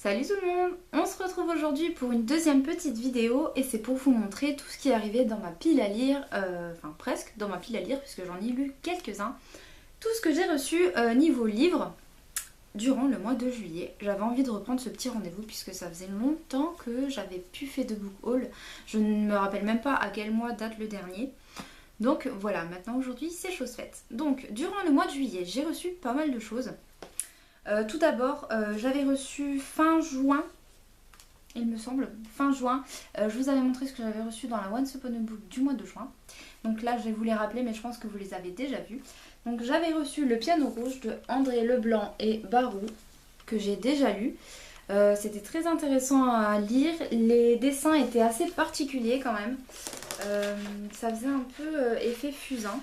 Salut tout le monde, on se retrouve aujourd'hui pour une deuxième petite vidéo et c'est pour vous montrer tout ce qui est arrivé dans ma pile à lire, enfin presque dans ma pile à lire puisque j'en ai lu quelques-uns. Tout ce que j'ai reçu niveau livre durant le mois de juillet. J'avais envie de reprendre ce petit rendez-vous puisque ça faisait longtemps que j'avais plus fait de book haul. Je ne me rappelle même pas à quel mois date le dernier. Donc voilà, maintenant aujourd'hui c'est chose faite. Donc durant le mois de juillet j'ai reçu pas mal de choses. Tout d'abord, j'avais reçu fin juin, il me semble, fin juin. Je vous avais montré ce que j'avais reçu dans la Once Upon a Book du mois de juin. Donc là, je vais vous les rappeler, mais je pense que vous les avez déjà vus. Donc j'avais reçu Le Piano Rouge de André Leblanc et Barou, que j'ai déjà lu. C'était très intéressant à lire. Les dessins étaient assez particuliers quand même. Ça faisait un peu effet fusain.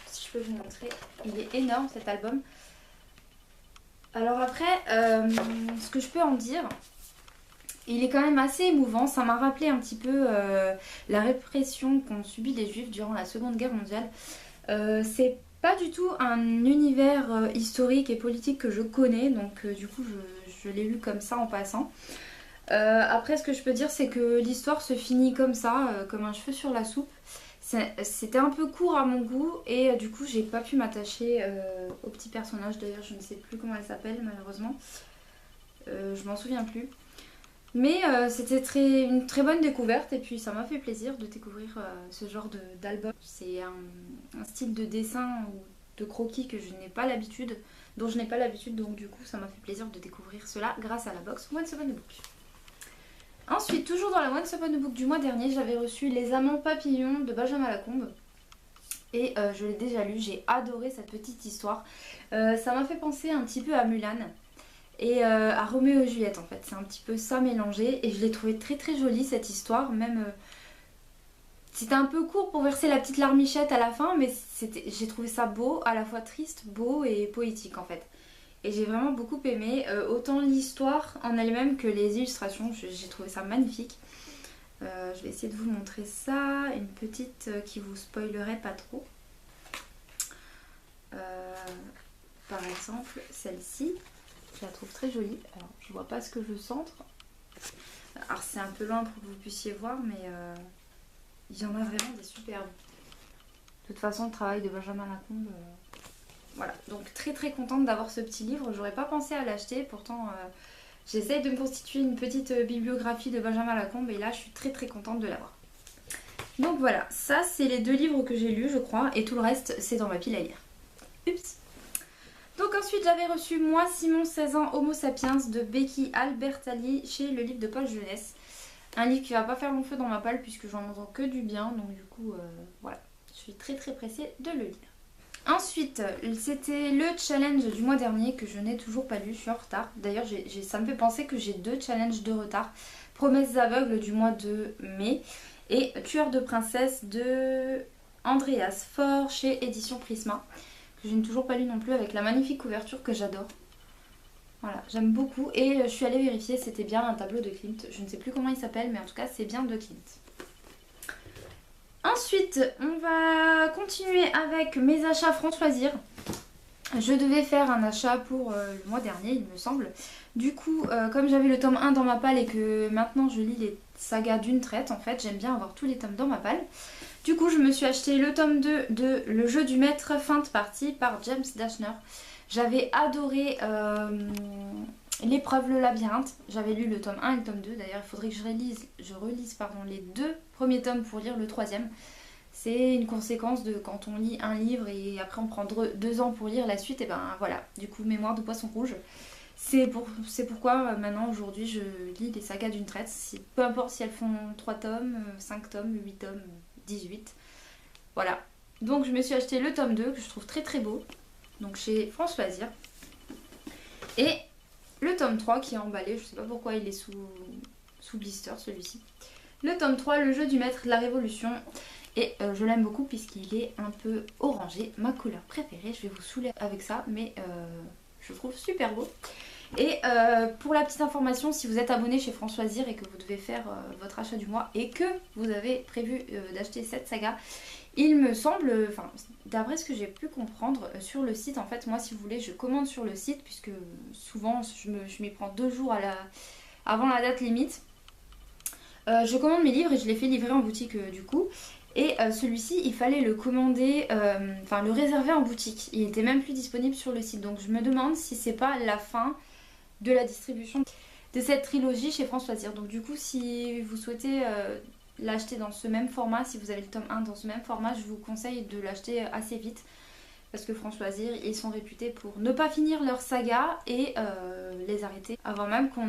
Si je peux vous montrer, il est énorme cet album. Alors après, ce que je peux en dire, il est quand même assez émouvant. Ça m'a rappelé un petit peu la répression qu'ont subi les Juifs durant la Seconde Guerre mondiale. C'est pas du tout un univers historique et politique que je connais, donc du coup je l'ai lu comme ça en passant. Après, ce que je peux dire, c'est que l'histoire se finit comme ça, comme un cheveu sur la soupe. C'était un peu court à mon goût et du coup j'ai pas pu m'attacher au petit personnage. D'ailleurs je ne sais plus comment elle s'appelle malheureusement, je m'en souviens plus. Mais c'était une très bonne découverte et puis ça m'a fait plaisir de découvrir ce genre d'album. C'est un style de dessin ou de croquis que je n'ai pas l'habitude, dont je n'ai pas l'habitude, donc du coup ça m'a fait plaisir de découvrir cela grâce à la box Once Upon a Book. Ensuite, toujours dans la Once Upon a Book du mois dernier, j'avais reçu Les Amants Papillons de Benjamin Lacombe. Et je l'ai déjà lu, j'ai adoré cette petite histoire. Ça m'a fait penser un petit peu à Mulan et à Roméo et Juliette en fait. C'est un petit peu ça mélangé et je l'ai trouvé très très jolie cette histoire. Même c'était un peu court pour verser la petite larmichette à la fin, mais j'ai trouvé ça beau, à la fois triste, beau et poétique en fait. Et j'ai vraiment beaucoup aimé, autant l'histoire en elle-même que les illustrations, j'ai trouvé ça magnifique. Je vais essayer de vous montrer ça, une petite qui vous spoilerait pas trop. Par exemple, celle-ci, je la trouve très jolie. Alors, je vois pas ce que je centre. Alors, c'est un peu loin pour que vous puissiez voir, mais il y en a vraiment des superbes. De toute façon, le travail de Benjamin Lacombe... Voilà, donc très très contente d'avoir ce petit livre. J'aurais pas pensé à l'acheter, pourtant j'essaye de me constituer une petite bibliographie de Benjamin Lacombe et là je suis très très contente de l'avoir. Donc voilà, ça c'est les deux livres que j'ai lus je crois et tout le reste c'est dans ma pile à lire. Oups. Donc ensuite j'avais reçu Moi Simon 16 ans Homo Sapiens de Becky Albertalli chez Le Livre de Poche Jeunesse. Un livre qui va pas faire long feu dans ma palle puisque j'en entends que du bien, donc du coup voilà, je suis très très pressée de le lire. Ensuite, c'était le challenge du mois dernier que je n'ai toujours pas lu, je suis en retard. D'ailleurs, ça me fait penser que j'ai deux challenges de retard. Promesses aveugles du mois de mai et Tueur de princesse de Andreas Faure chez Édition Prisma, que je n'ai toujours pas lu non plus avec la magnifique couverture que j'adore. Voilà, j'aime beaucoup et je suis allée vérifier, c'était bien un tableau de Klimt. Je ne sais plus comment il s'appelle, mais en tout cas, c'est bien de Klimt. Ensuite, on va continuer avec mes achats France Loisirs. Je devais faire un achat pour le mois dernier, il me semble. Du coup, comme j'avais le tome 1 dans ma palle et que maintenant je lis les sagas d'une traite, en fait, j'aime bien avoir tous les tomes dans ma palle. Du coup, je me suis acheté le tome 2 de Le Jeu du Maître, fin de partie, par James Dashner. J'avais adoré L'épreuve, le labyrinthe. J'avais lu le tome 1 et le tome 2. D'ailleurs, il faudrait que je relise les deux premiers tomes pour lire le troisième. C'est une conséquence de quand on lit un livre et après on prend 2 ans pour lire la suite. Et ben voilà, du coup, Mémoire de poisson rouge. C'est pourquoi maintenant, aujourd'hui, je lis les sagas d'une traite. Peu importe si elles font 3 tomes, 5 tomes, 8 tomes, 18. Voilà. Donc je me suis acheté le tome 2 que je trouve très très beau. Donc chez France Loisirs. Et le tome 3 qui est emballé, je sais pas pourquoi il est sous blister celui-ci. Le tome 3, Le Jeu du Maître de la Révolution. Et je l'aime beaucoup puisqu'il est un peu orangé, ma couleur préférée. Je vais vous saouler avec ça, mais je trouve super beau. Et pour la petite information, si vous êtes abonné chez France Loisirs et que vous devez faire votre achat du mois et que vous avez prévu d'acheter cette saga, il me semble, enfin d'après ce que j'ai pu comprendre sur le site, en fait moi si vous voulez je commande sur le site puisque souvent je m'y prends 2 jours avant la date limite. Je commande mes livres et je les fais livrer en boutique du coup. Et celui-ci, il fallait le commander, enfin le réserver en boutique. Il était même plus disponible sur le site. Donc je me demande si c'est pas la fin de la distribution de cette trilogie chez France Loisirs. Donc du coup, si vous souhaitez l'acheter dans ce même format, si vous avez le tome 1 dans ce même format, je vous conseille de l'acheter assez vite. Parce que France Loisirs, ils sont réputés pour ne pas finir leur saga et les arrêter avant même qu'on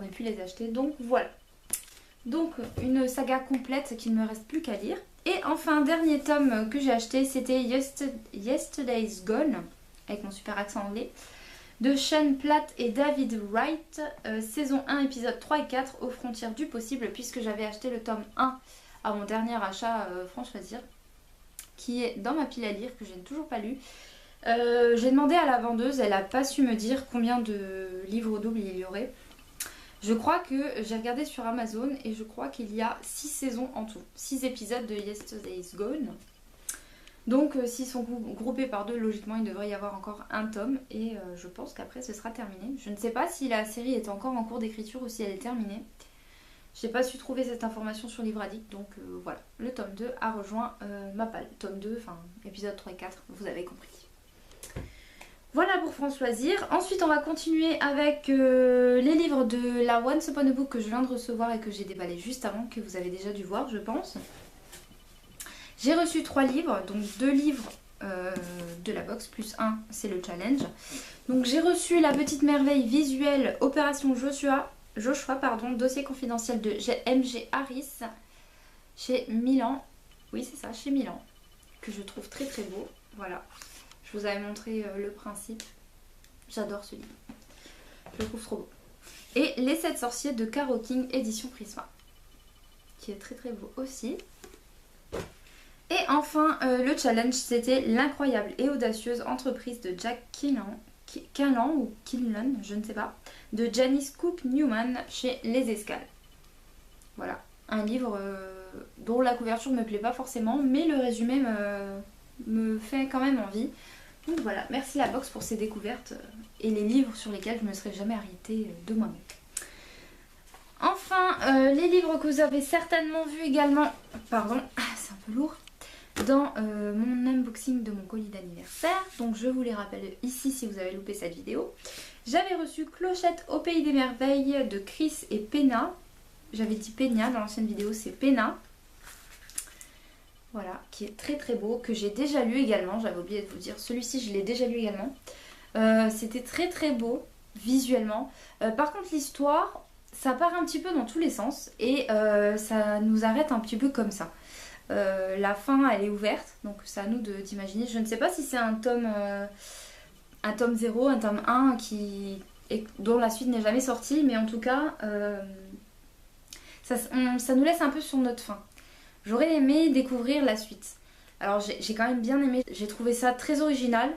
ait pu les acheter. Donc voilà. Donc une saga complète qu'il ne me reste plus qu'à lire. Et enfin, dernier tome que j'ai acheté, c'était Yesterday's Gone, avec mon super accent anglais, de Shane Platt et David Wright, saison 1, épisode 3 et 4, aux frontières du possible, puisque j'avais acheté le tome 1 à mon dernier achat France Loisirs, qui est dans ma pile à lire, que je n'ai toujours pas lu. J'ai demandé à la vendeuse, elle n'a pas su me dire combien de livres doubles il y aurait. Je crois que j'ai regardé sur Amazon et je crois qu'il y a 6 saisons en tout. 6 épisodes de Yesterday's Gone. Donc s'ils sont groupés par 2, logiquement il devrait y avoir encore un tome. Et je pense qu'après ce sera terminé. Je ne sais pas si la série est encore en cours d'écriture ou si elle est terminée. Je n'ai pas su trouver cette information sur Livre Addict. Donc voilà, le tome 2 a rejoint ma palle. Tome 2, enfin épisode 3 et 4, vous avez compris. Voilà pour France Loisirs. Ensuite, on va continuer avec les livres de la Once Upon a Book que je viens de recevoir et que j'ai déballé juste avant, que vous avez déjà dû voir, je pense. J'ai reçu 3 livres, donc 2 livres de la box, plus 1, c'est le challenge. Donc j'ai reçu La Petite Merveille visuelle, Opération Joshua, dossier confidentiel de M.G. Harris, chez Milan. Oui, c'est ça, chez Milan, que je trouve très très beau. Voilà. Je vous avais montré le principe. J'adore ce livre. Je le trouve trop beau. Et Les 7 sorciers de Caro King, édition Prisma, qui est très très beau aussi. Et enfin, le challenge, c'était L'incroyable et audacieuse entreprise de Jack Quinlan ou Quinlan, je ne sais pas, de Janice Cook Newman chez Les Escales. Voilà, un livre dont la couverture ne me plaît pas forcément, mais le résumé me fait quand même envie. Donc voilà, merci la box pour ces découvertes et les livres sur lesquels je ne me serais jamais arrêtée de moi-même. Enfin, les livres que vous avez certainement vus également, pardon, c'est un peu lourd, dans mon unboxing de mon colis d'anniversaire. Donc je vous les rappelle ici si vous avez loupé cette vidéo. J'avais reçu Clochette au pays des merveilles de Chris et Pena. J'avais dit Peña dans l'ancienne vidéo, c'est Pena. Voilà, qui est très très beau, que j'ai déjà lu également, j'avais oublié de vous dire, celui-ci je l'ai déjà lu également. C'était très très beau, visuellement. Par contre l'histoire, ça part un petit peu dans tous les sens et ça nous arrête un petit peu comme ça. La fin elle est ouverte, donc c'est à nous d'imaginer. Je ne sais pas si c'est un tome 0, un tome 1 dont la suite n'est jamais sortie, mais en tout cas, ça nous laisse un peu sur notre faim. J'aurais aimé découvrir la suite. Alors j'ai quand même bien aimé, j'ai trouvé ça très original.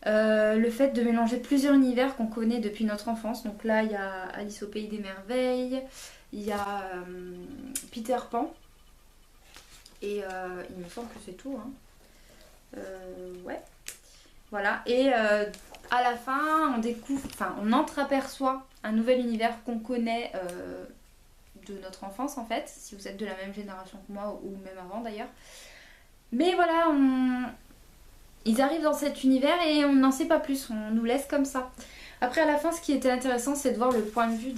Le fait de mélanger plusieurs univers qu'on connaît depuis notre enfance. Donc là il y a Alice au pays des merveilles, il y a Peter Pan. Et il me semble que c'est tout. Hein. Ouais. Voilà. Et à la fin on découvre, enfin on entreaperçoit un nouvel univers qu'on connaît de notre enfance en fait, si vous êtes de la même génération que moi ou même avant d'ailleurs. Mais voilà, ils arrivent dans cet univers et on n'en sait pas plus, on nous laisse comme ça. Après à la fin ce qui était intéressant c'est de voir le point de vue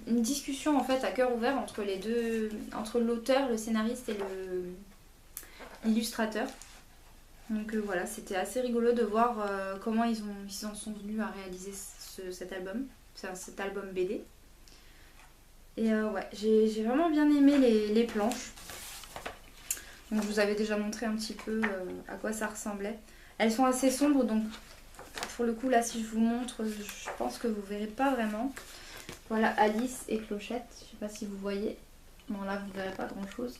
une discussion en fait à cœur ouvert entre les deux, entre l'auteur, le scénariste et l'illustrateur. Donc voilà, c'était assez rigolo de voir comment ils en sont venus à réaliser cet album, cet album BD. Et ouais, j'ai vraiment bien aimé les planches. Donc je vous avais déjà montré un petit peu à quoi ça ressemblait. Elles sont assez sombres, donc pour le coup là si je vous montre, je pense que vous verrez pas vraiment. Voilà Alice et Clochette, je sais pas si vous voyez. Bon là vous verrez pas grand chose.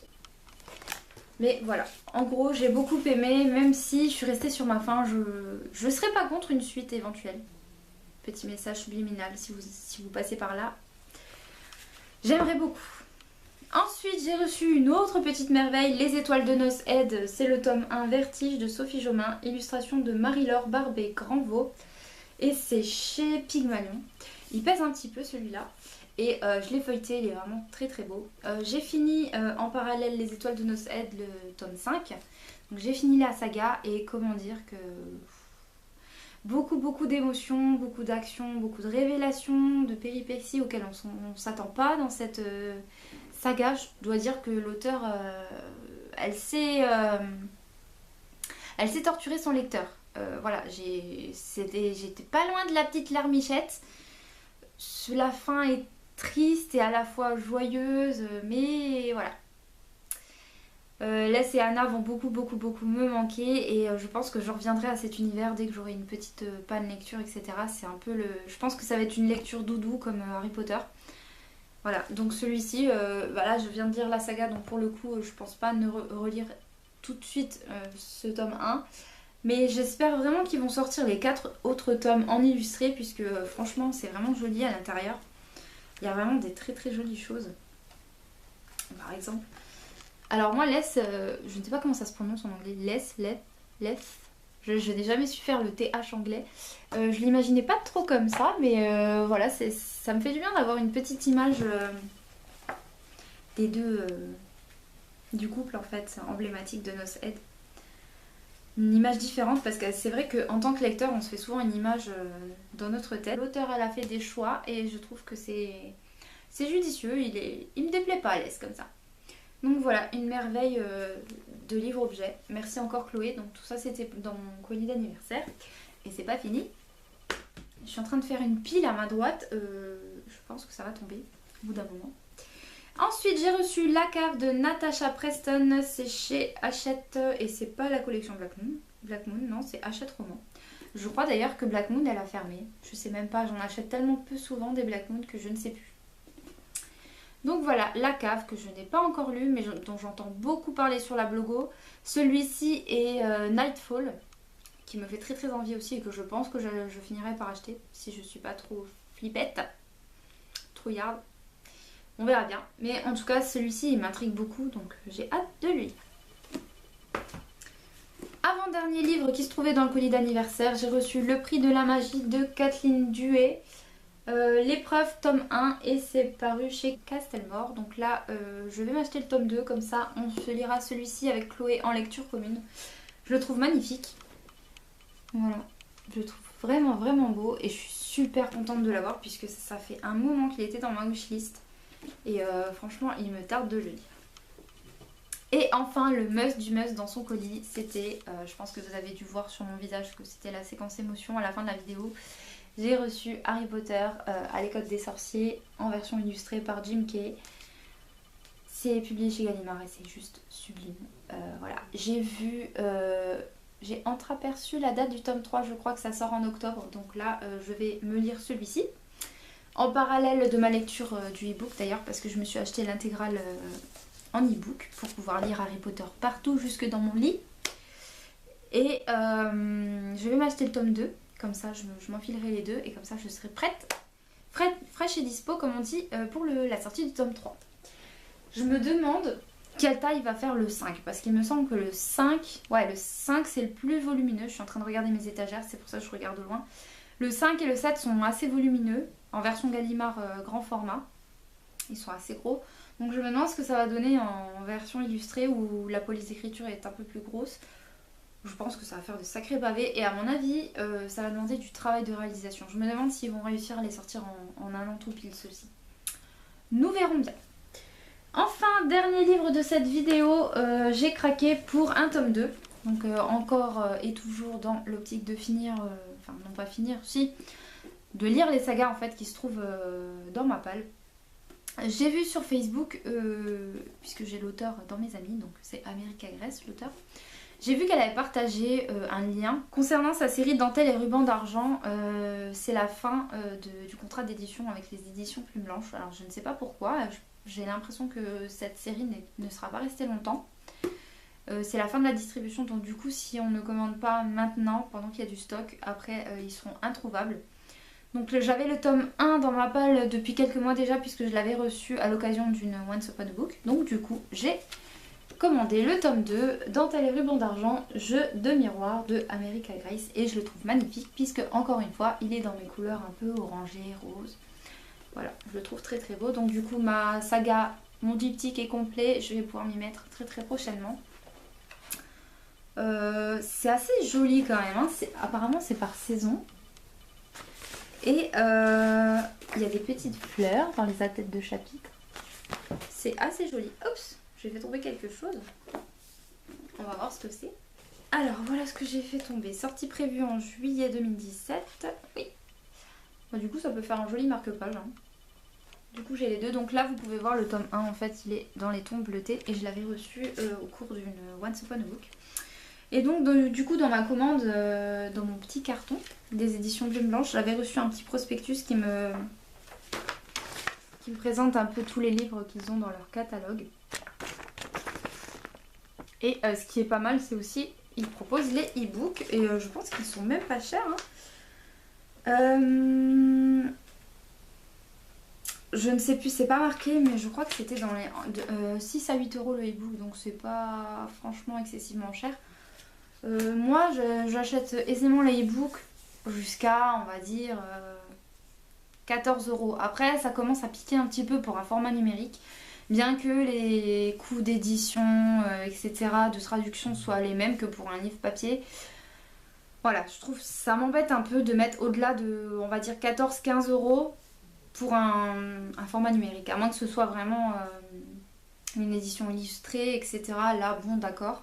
Mais voilà, en gros j'ai beaucoup aimé, même si je suis restée sur ma faim, je serais pas contre une suite éventuelle. Petit message subliminal si vous passez par là. J'aimerais beaucoup. Ensuite, j'ai reçu une autre petite merveille, Les Étoiles de Noces Aide. C'est le tome 1 Vertige de Sophie Jomain, illustration de Marie-Laure Barbet-Granvaux. Et c'est chez Pygmalion. Il pèse un petit peu celui-là. Et je l'ai feuilleté, il est vraiment très très beau. J'ai fini en parallèle Les Étoiles de Noces Aide, le tome 5. Donc j'ai fini la saga et comment dire que... Beaucoup d'émotions, beaucoup d'actions, beaucoup de révélations, de péripéties auxquelles on ne s'attend pas dans cette saga. Je dois dire que l'auteur, elle s'est torturé son lecteur. Voilà, j'étais pas loin de la petite larmichette. La fin est triste et à la fois joyeuse, mais voilà. Les et Anna vont beaucoup me manquer et je pense que je reviendrai à cet univers dès que j'aurai une petite panne lecture, etc. C'est un peu le... Je pense que ça va être une lecture doudou comme Harry Potter. Voilà, donc celui-ci, là je viens de lire la saga, donc pour le coup je pense pas ne relire tout de suite ce tome 1. Mais j'espère vraiment qu'ils vont sortir les 4 autres tomes en illustré puisque franchement c'est vraiment joli à l'intérieur. Il y a vraiment des très jolies choses. Par exemple... Alors moi, laisse, je ne sais pas comment ça se prononce en anglais, laisse, je n'ai jamais su faire le TH anglais. Je l'imaginais pas trop comme ça, mais voilà, ça me fait du bien d'avoir une petite image des deux, du couple en fait, emblématique de Noces Aide. Une image différente parce que c'est vrai qu'en tant que lecteur, on se fait souvent une image dans notre tête. L'auteur, elle a fait des choix et je trouve que c'est judicieux, il me déplaît pas à l'aise comme ça. Donc voilà, une merveille de livre-objet. Merci encore Chloé. Donc tout ça c'était dans mon colis d'anniversaire. Et c'est pas fini. Je suis en train de faire une pile à ma droite. Je pense que ça va tomber au bout d'un moment. Ensuite j'ai reçu La Cave de Natasha Preston. C'est chez Hachette et c'est pas la collection Black Moon. Black Moon, non, c'est Hachette Roman. Je crois d'ailleurs que Black Moon elle a fermé. Je sais même pas, j'en achète tellement peu souvent des Black Moon que je ne sais plus. Donc voilà, La Cave que je n'ai pas encore lu mais dont j'entends beaucoup parler sur la blogo. Celui-ci est Nightfall qui me fait très envie aussi et que je pense que je finirai par acheter si je suis pas trop flippette, trouillarde. On verra bien. Mais en tout cas celui-ci il m'intrigue beaucoup donc j'ai hâte de lui. Avant-dernier livre qui se trouvait dans le colis d'anniversaire, j'ai reçu Le Prix de la Magie de Kathleen Duet. L'épreuve tome 1 et c'est paru chez Castelmore. Donc là je vais m'acheter le tome 2, comme ça on se lira celui-ci avec Chloé en lecture commune. Je le trouve magnifique. Voilà, je le trouve vraiment beau et je suis super contente de l'avoir puisque ça fait un moment qu'il était dans ma wishlist. Et franchement il me tarde de le lire. Et enfin le must du must dans son colis, c'était, je pense que vous avez dû voir sur mon visage que c'était la séquence émotion à la fin de la vidéo. J'ai reçu Harry Potter à l'école des sorciers en version illustrée par Jim Kay. C'est publié chez Gallimard et c'est juste sublime. Voilà, j'ai entreaperçu la date du tome 3, je crois que ça sort en octobre. Donc là, je vais me lire celui-ci. En parallèle de ma lecture du e-book d'ailleurs, parce que je me suis acheté l'intégrale en e-book pour pouvoir lire Harry Potter partout, jusque dans mon lit. Et je vais m'acheter le tome 2. Comme ça je m'enfilerai les deux et comme ça je serai prête, fraîche et dispo comme on dit pour la sortie du tome 3. Je me demande quelle taille va faire le 5 parce qu'il me semble que le 5 c'est le plus volumineux. Je suis en train de regarder mes étagères, c'est pour ça que je regarde de loin. Le 5 et le 7 sont assez volumineux en version Gallimard grand format. Ils sont assez gros. Donc je me demande ce que ça va donner en version illustrée où la police d'écriture est un peu plus grosse. Je pense que ça va faire de sacrés pavés et à mon avis ça va demander du travail de réalisation. Je me demande s'ils vont réussir à les sortir en un an tout pile ceux-ci. Nous verrons bien. Enfin, dernier livre de cette vidéo, j'ai craqué pour un tome 2. Donc encore et toujours dans l'optique de finir, enfin non pas finir, si, de lire les sagas en fait qui se trouvent dans ma palle. J'ai vu sur Facebook, puisque j'ai l'auteur dans mes amis, donc c'est America Grace l'auteur. J'ai vu qu'elle avait partagé un lien concernant sa série Dentelle et ruban d'argent. C'est la fin du contrat d'édition avec les éditions Plume Blanche. Alors je ne sais pas pourquoi, j'ai l'impression que cette série ne sera pas restée longtemps. C'est la fin de la distribution, donc du coup si on ne commande pas maintenant, pendant qu'il y a du stock, après ils seront introuvables. Donc j'avais le tome 1 dans ma palle depuis quelques mois déjà puisque je l'avais reçu à l'occasion d'une Once Upon a Book. Donc du coup j'ai commandé le tome 2, Dentelle et ruban d'argent, jeu de miroir de America Grace. Et je le trouve magnifique puisque encore une fois il est dans mes couleurs un peu orangées, roses. Voilà, je le trouve très très beau. Donc du coup ma saga, mon diptyque est complet, je vais pouvoir m'y mettre très très prochainement. C'est assez joli quand même, hein. Apparemment c'est par saison. Et il y a des petites fleurs dans les attelles de chapitre. C'est assez joli. Oups, j'ai fait tomber quelque chose. On va voir ce que c'est. Alors voilà ce que j'ai fait tomber. Sortie prévue en juillet 2017. Oui. Bon, du coup ça peut faire un joli marque-page, hein. Du coup j'ai les deux. Donc là vous pouvez voir le tome 1 en fait il est dans les tons bleutés. Et je l'avais reçu au cours d'une Once Upon a Book. Et donc du coup dans ma commande, dans mon petit carton des éditions Plume Blanche, j'avais reçu un petit prospectus qui me présente un peu tous les livres qu'ils ont dans leur catalogue. Et ce qui est pas mal, c'est aussi ils proposent les e-books et je pense qu'ils sont même pas chers, hein. Je ne sais plus, c'est pas marqué, mais je crois que c'était dans les 6 à 8 € le e-book, donc c'est pas franchement excessivement cher. Moi j'achète aisément les e-books jusqu'à on va dire 14 €. Après ça commence à piquer un petit peu pour un format numérique, bien que les coûts d'édition etc. de traduction soient les mêmes que pour un livre papier. Voilà, je trouve ça m'embête un peu de mettre au-delà de on va dire 14-15 € pour un format numérique, à moins que ce soit vraiment une édition illustrée etc. Là bon d'accord.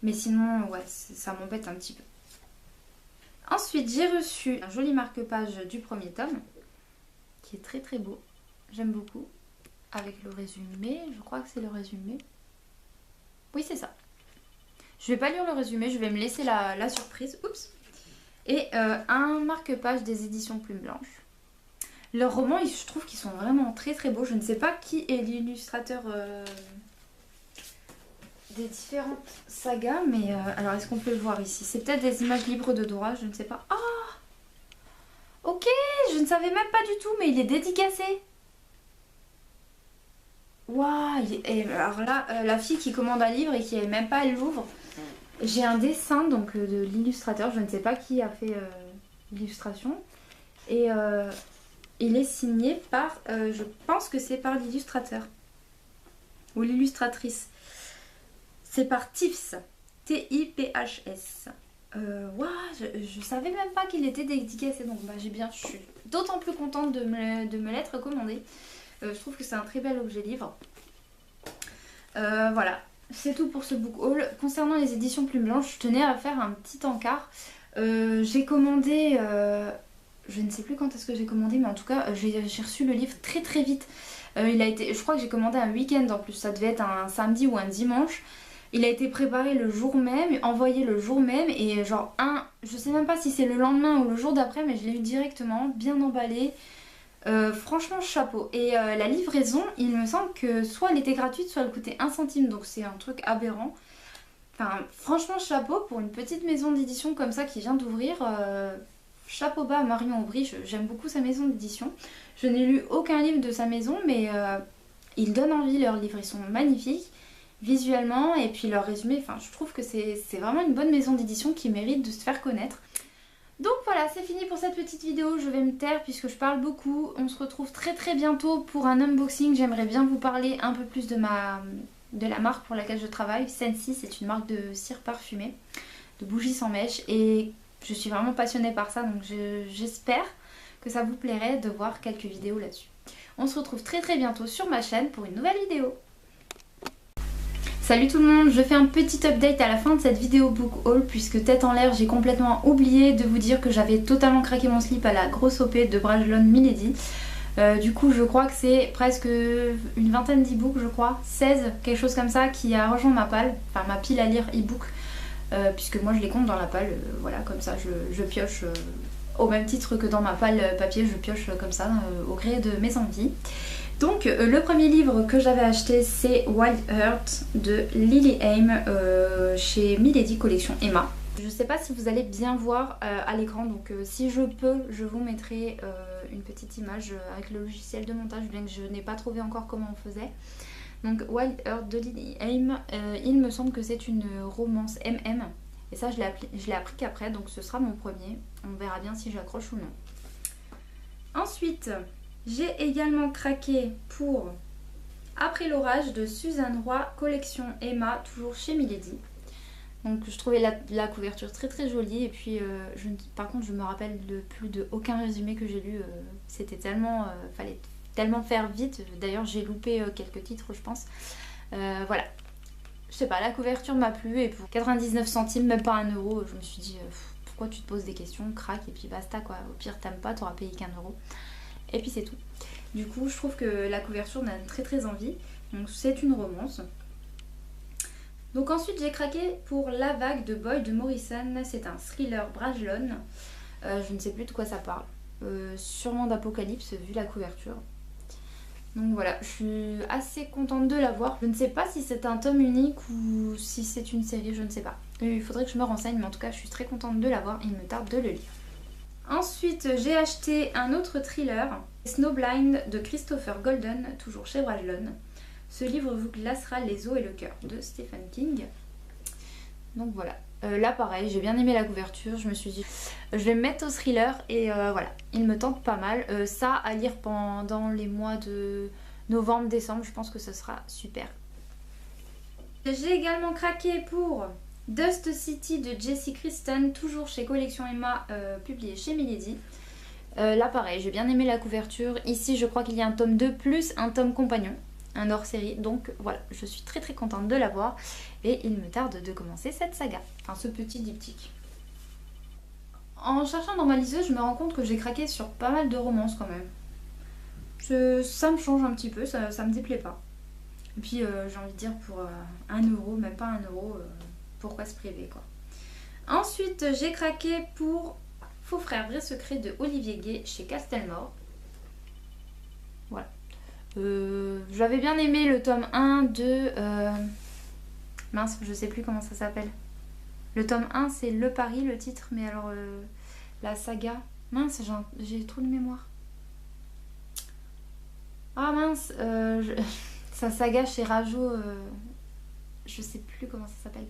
Mais sinon, ouais, ça m'embête un petit peu. Ensuite, j'ai reçu un joli marque-page du premier tome, qui est très très beau. J'aime beaucoup. Avec le résumé, je crois que c'est le résumé. Oui, c'est ça. Je vais pas lire le résumé, je vais me laisser la surprise. Oups. Et un marque-page des éditions Plume Blanche. Leurs romans, je trouve qu'ils sont vraiment très très beaux. Je ne sais pas qui est l'illustrateur des différentes sagas, mais alors est-ce qu'on peut le voir ici? C'est peut-être des images libres de droit, je ne sais pas. Ah, ok, je ne savais même pas du tout, mais il est dédicacé. Waouh, alors là, la fille qui commande un livre et qui n'est même pas à l'ouvre, j'ai un dessin donc de l'illustrateur, je ne sais pas qui a fait l'illustration, et il est signé par, je pense que c'est par l'illustrateur ou l'illustratrice. C'est par Tiphs, T-I-P-H-S. Waouh, je savais même pas qu'il était dédicacé, donc bah, je suis d'autant plus contente de me l'être commandé. Je trouve que c'est un très bel objet livre. Voilà, c'est tout pour ce book haul. Concernant les éditions Plume Blanche, je tenais à faire un petit encart. J'ai commandé, je ne sais plus quand est-ce que j'ai commandé, mais en tout cas j'ai reçu le livre très très vite. Je crois que j'ai commandé un week-end en plus, ça devait être un samedi ou un dimanche. Il a été préparé le jour même, envoyé le jour même et genre je sais même pas si c'est le lendemain ou le jour d'après, mais je l'ai eu directement, bien emballé. Franchement chapeau. Et la livraison, il me semble que soit elle était gratuite, soit elle coûtait 1 centime, donc c'est un truc aberrant. Enfin franchement chapeau pour une petite maison d'édition comme ça qui vient d'ouvrir. Chapeau bas à Marion Aubry, j'aime beaucoup sa maison d'édition. Je n'ai lu aucun livre de sa maison, mais ils donnent envie, leurs livres, ils sont magnifiques visuellement, et puis leur résumé, enfin je trouve que c'est vraiment une bonne maison d'édition qui mérite de se faire connaître. Donc voilà, c'est fini pour cette petite vidéo, je vais me taire puisque je parle beaucoup. On se retrouve très très bientôt pour un unboxing. J'aimerais bien vous parler un peu plus de la marque pour laquelle je travaille. Scentsy, c'est une marque de cire parfumée, de bougies sans mèche, et je suis vraiment passionnée par ça, donc j'espère que ça vous plairait de voir quelques vidéos là-dessus. On se retrouve très très bientôt sur ma chaîne pour une nouvelle vidéo. Salut tout le monde, je fais un petit update à la fin de cette vidéo book haul puisque tête en l'air j'ai complètement oublié de vous dire que j'avais totalement craqué mon slip à la grosse OP de Brajlon Milady. Du coup je crois que c'est presque une vingtaine d'e-books, je crois, 16, quelque chose comme ça, qui a rejoint ma palle, enfin ma pile à lire e-book, puisque moi je les compte dans la palle, voilà, comme ça je pioche au même titre que dans ma palle papier, je pioche comme ça au gré de mes envies. Donc le premier livre que j'avais acheté, c'est Wild Heart de Lily Aim chez Milady Collection Emma. Je sais pas si vous allez bien voir à l'écran, donc si je peux, je vous mettrai une petite image avec le logiciel de montage, bien que je n'ai pas trouvé encore comment on faisait. Donc Wild Heart de Lily Haim, il me semble que c'est une romance MM. Et ça je l'ai appris qu'après, donc ce sera mon premier. On verra bien si j'accroche ou non. Ensuite, j'ai également craqué pour Après l'orage de Suzanne Roy, collection Emma, toujours chez Milady. Donc je trouvais la couverture très très jolie et puis par contre je me rappelle de plus de aucun résumé que j'ai lu. C'était tellement... fallait tellement faire vite. D'ailleurs j'ai loupé quelques titres je pense. Voilà. Je sais pas, la couverture m'a plu et pour 99 centimes, même pas 1 euro, je me suis dit pourquoi tu te poses des questions, craque et puis basta quoi. Au pire t'aimes pas, t'auras payé qu'1 euro. Et puis c'est tout. Du coup je trouve que la couverture donne très très envie. Donc c'est une romance. Donc ensuite j'ai craqué pour La Vague de Boyd Morrison. C'est un thriller Brajlon. Je ne sais plus de quoi ça parle. Sûrement d'apocalypse vu la couverture. Donc voilà, je suis assez contente de l'avoir. Je ne sais pas si c'est un tome unique ou si c'est une série, je ne sais pas. Il faudrait que je me renseigne, mais en tout cas je suis très contente de l'avoir et il me tarde de le lire. Ensuite j'ai acheté un autre thriller, Snowblind de Christopher Golden, toujours chez Brajlon. Ce livre vous glacera les os et le cœur de Stephen King. Donc voilà. Là pareil, j'ai bien aimé la couverture, je me suis dit je vais me mettre au thriller et voilà, il me tente pas mal. Ça à lire pendant les mois de novembre, décembre, je pense que ce sera super. J'ai également craqué pour Dust City de Jessie Kristen, toujours chez Collection Emma, publié chez Milady. Là pareil, j'ai bien aimé la couverture. Ici je crois qu'il y a un tome 2 plus un tome compagnon. Un hors-série, donc voilà, je suis très très contente de l'avoir et il me tarde de commencer cette saga, enfin ce petit diptyque. En cherchant dans ma liseuse, je me rends compte que j'ai craqué sur pas mal de romances quand même. Ça me change un petit peu, ça me déplaît pas. Et puis j'ai envie de dire pour 1 euro, même pas 1 euro, pourquoi se priver quoi. Ensuite j'ai craqué pour Faux frères vrai secret de Olivier Gay chez Castelmore. Voilà. J'avais bien aimé le tome 1 de... mince, je sais plus comment ça s'appelle. Le tome 1 c'est Le Pari, le titre, mais alors la saga... Mince, j'ai trop de mémoire. Ah mince, sa saga chez Rajo, je sais plus comment ça s'appelle.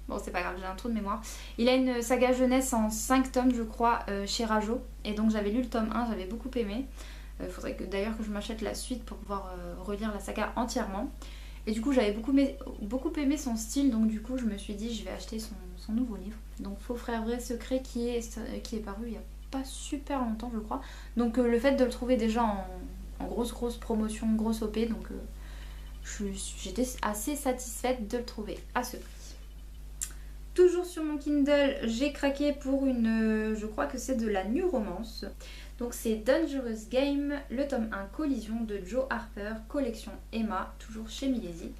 Bon c'est pas grave, j'ai un trou de mémoire. Il a une saga jeunesse en 5 tomes je crois chez Rajo. Et donc j'avais lu le tome 1, j'avais beaucoup aimé. Il faudrait d'ailleurs que je m'achète la suite pour pouvoir relire la saga entièrement. Et du coup j'avais beaucoup aimé son style, donc du coup je me suis dit je vais acheter son nouveau livre. Donc Faux frère vrai secret qui est paru il n'y a pas super longtemps je crois. Donc le fait de le trouver déjà en grosse promotion, grosse OP, donc j'étais assez satisfaite de le trouver à ce prix. Toujours sur mon Kindle, j'ai craqué pour une, je crois que c'est de la New Romance. Donc c'est Dangerous Game, le tome 1 Collision de Joe Harper, collection Emma, toujours chez Milady.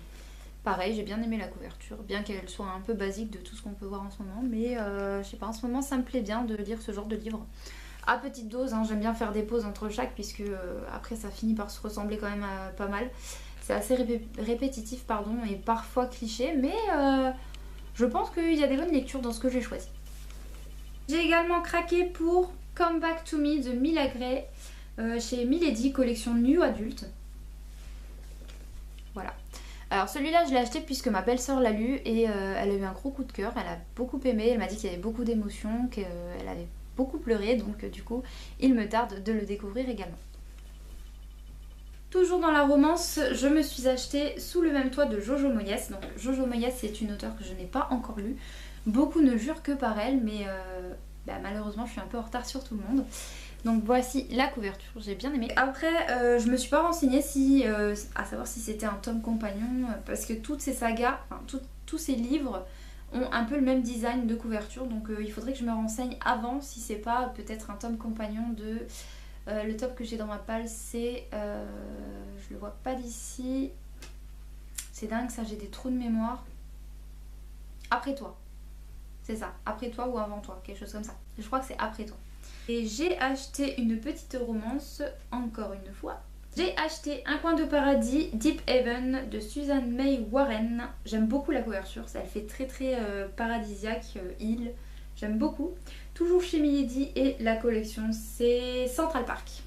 Pareil, j'ai bien aimé la couverture, bien qu'elle soit un peu basique de tout ce qu'on peut voir en ce moment. Mais je sais pas, en ce moment ça me plaît bien de lire ce genre de livre. À petite dose, hein, j'aime bien faire des pauses entre chaque, puisque après ça finit par se ressembler quand même à pas mal. C'est assez répétitif, pardon, et parfois cliché, mais... je pense qu'il y a des bonnes lectures dans ce que j'ai choisi. J'ai également craqué pour Come Back to Me de Mila Gray chez Milady, collection New Adulte. Voilà. Alors celui-là je l'ai acheté puisque ma belle-sœur l'a lu et elle a eu un gros coup de cœur, elle a beaucoup aimé, elle m'a dit qu'il y avait beaucoup d'émotions, qu'elle avait beaucoup pleuré, donc du coup il me tarde de le découvrir également. Toujours dans la romance, je me suis acheté Sous le même toit de Jojo Moyes. Donc Jojo Moyes c'est une auteure que je n'ai pas encore lue. Beaucoup ne jurent que par elle, mais malheureusement je suis un peu en retard sur tout le monde. Donc voici la couverture, j'ai bien aimé. Après je me suis pas renseignée à savoir si c'était un tome compagnon, parce que toutes ces sagas, enfin tous ces livres ont un peu le même design de couverture. Donc il faudrait que je me renseigne avant si c'est pas peut-être un tome compagnon de... le top que j'ai dans ma palle c'est... je le vois pas d'ici. C'est dingue ça, j'ai des trous de mémoire. Après toi. C'est ça, Après toi ou Avant toi, quelque chose comme ça. Je crois que c'est Après toi. Et j'ai acheté une petite romance, encore une fois, J'ai acheté Un coin de paradis, Deep Haven de Susan May Warren. J'aime beaucoup la couverture, ça elle fait très paradisiaque, île. J'aime beaucoup. Toujours chez Milady et la collection c'est Central Park.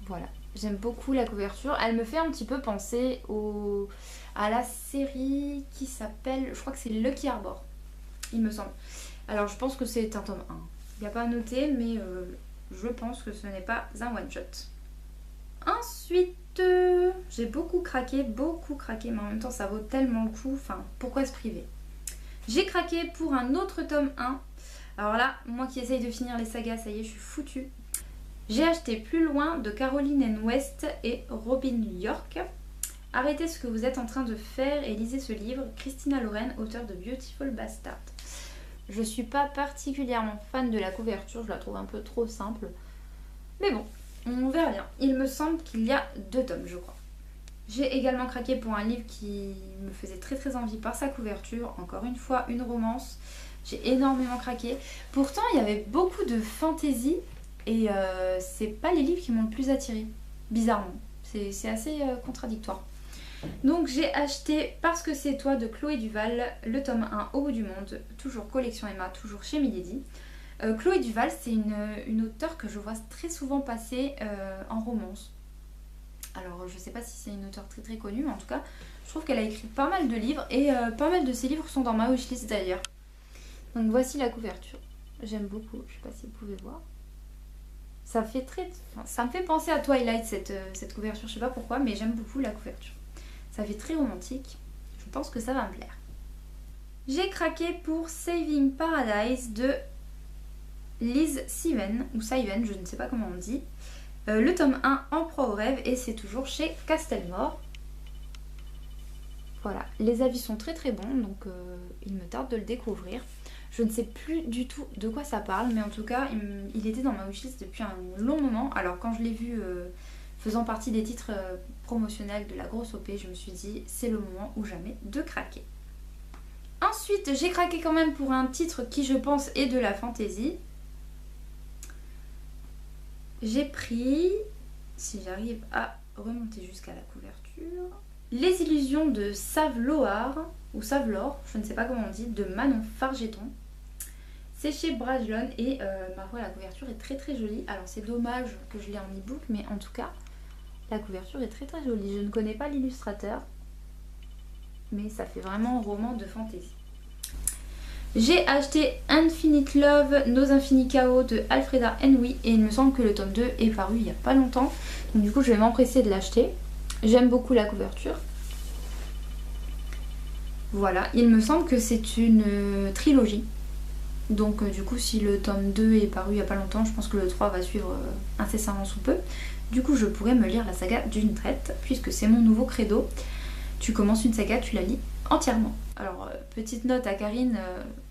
Voilà, j'aime beaucoup la couverture. Elle me fait un petit peu penser à la série qui s'appelle, je crois que c'est Lucky Arbor, il me semble. Alors je pense que c'est un tome 1. Il n'y a pas à noter, mais je pense que ce n'est pas un one shot. Ensuite, j'ai beaucoup craqué, mais en même temps ça vaut tellement le coup. Enfin, pourquoi se priver? J'ai craqué pour un autre tome 1. Alors là, moi qui essaye de finir les sagas, ça y est, je suis foutue. J'ai acheté Plus loin de Caroline N. West et Robin York. Arrêtez ce que vous êtes en train de faire et lisez ce livre. Christina Loren, auteure de Beautiful Bastard. Je suis pas particulièrement fan de la couverture, je la trouve un peu trop simple. Mais bon, on verra bien. Il me semble qu'il y a 2 tomes, je crois. J'ai également craqué pour un livre qui me faisait très envie par sa couverture. Encore une fois, une romance. J'ai énormément craqué. Pourtant, il y avait beaucoup de fantaisie et c'est pas les livres qui m'ont le plus attiré. Bizarrement. C'est assez contradictoire. Donc j'ai acheté Parce que c'est toi de Chloé Duval, le tome 1 Au bout du monde, toujours collection Emma, toujours chez Milady. Chloé Duval, c'est une auteure que je vois très souvent passer en romance. Alors je sais pas si c'est une auteure très connue, mais en tout cas je trouve qu'elle a écrit pas mal de livres et pas mal de ses livres sont dans ma wishlist d'ailleurs. Donc voici la couverture. J'aime beaucoup, je sais pas si vous pouvez voir. Ça me fait penser à Twilight cette couverture, je sais pas pourquoi, mais j'aime beaucoup la couverture. Ça fait très romantique, je pense que ça va me plaire. J'ai craqué pour Saving Paradise de Liz Siven, ou Siven, je ne sais pas comment on dit. Le tome 1 en proie au rêve et c'est toujours chez Castelmore. Voilà, les avis sont très bons, donc il me tarde de le découvrir. Je ne sais plus du tout de quoi ça parle, mais en tout cas il était dans ma wishlist depuis un long moment. Alors quand je l'ai vu faisant partie des titres promotionnels de la grosse OP, je me suis dit c'est le moment ou jamais de craquer. Ensuite j'ai craqué quand même pour un titre qui je pense est de la fantaisie. J'ai pris, si j'arrive à remonter jusqu'à la couverture, Les illusions de Saveloar, ou Savelor, je ne sais pas comment on dit, de Manon Fargeton. C'est chez Brajlon et ma foi la couverture est très jolie. Alors c'est dommage que je l'ai en e-book, mais en tout cas la couverture est très jolie. Je ne connais pas l'illustrateur, mais ça fait vraiment un roman de fantaisie. J'ai acheté Infinite Love, Nos Infinis Chaos de Alfreda Henwy et il me semble que le tome 2 est paru il n'y a pas longtemps. Donc du coup je vais m'empresser de l'acheter. J'aime beaucoup la couverture. Voilà, il me semble que c'est une trilogie. Donc du coup si le tome 2 est paru il n'y a pas longtemps, je pense que le 3 va suivre incessamment sous peu. Du coup je pourrais me lire la saga d'une traite puisque c'est mon nouveau credo. Tu commences une saga, tu la lis entièrement. Alors petite note à Karine,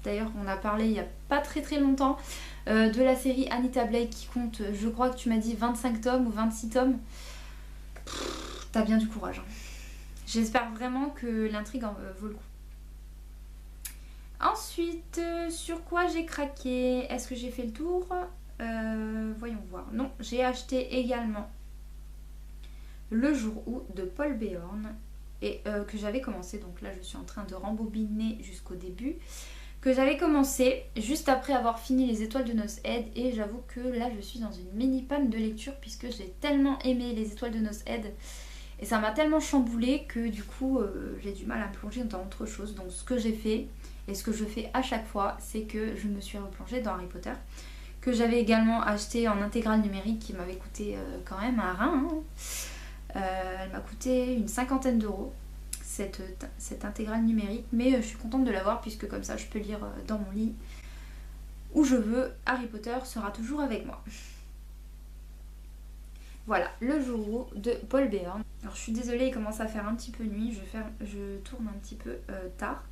d'ailleurs on a parlé il n'y a pas très longtemps de la série Anita Blake qui compte, je crois que tu m'as dit 25 tomes ou 26 tomes. T'as bien du courage. Hein. J'espère vraiment que l'intrigue en vaut le coup. Ensuite, sur quoi j'ai craqué? Est-ce que j'ai fait le tour? Voyons voir. Non, j'ai acheté également Le jour où de Paul Béorn et que j'avais commencé, donc là je suis en train de rembobiner jusqu'au début, que j'avais commencé juste après avoir fini Les Étoiles de Noces Head et j'avoue que là je suis dans une mini panne de lecture puisque j'ai tellement aimé Les Étoiles de Noces Head et ça m'a tellement chamboulé que du coup j'ai du mal à me plonger dans autre chose. Donc ce que j'ai fait et ce que je fais à chaque fois, c'est que je me suis replongée dans Harry Potter, que j'avais également acheté en intégrale numérique qui m'avait coûté quand même un rein. Hein. Elle m'a coûté une 50aine d'euros cette intégrale numérique, mais je suis contente de l'avoir puisque comme ça je peux lire dans mon lit où je veux. Harry Potter sera toujours avec moi. Voilà, Le jour où de Paul Béorn. Alors je suis désolée, il commence à faire un petit peu nuit, je tourne un petit peu tard.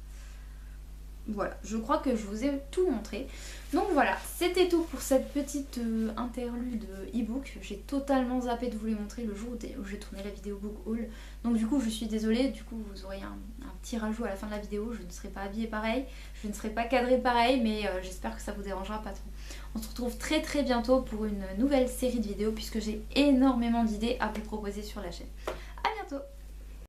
voilà, je crois que je vous ai tout montré. Donc voilà, c'était tout pour cette petite interlude e-book. J'ai totalement zappé de vous les montrer le jour où j'ai tourné la vidéo book haul. Donc du coup je suis désolée, du coup vous aurez un petit rajout à la fin de la vidéo. Je ne serai pas habillée pareil, je ne serai pas cadrée pareil, mais j'espère que ça vous dérangera pas trop. On se retrouve très très bientôt pour une nouvelle série de vidéos puisque j'ai énormément d'idées à vous proposer sur la chaîne.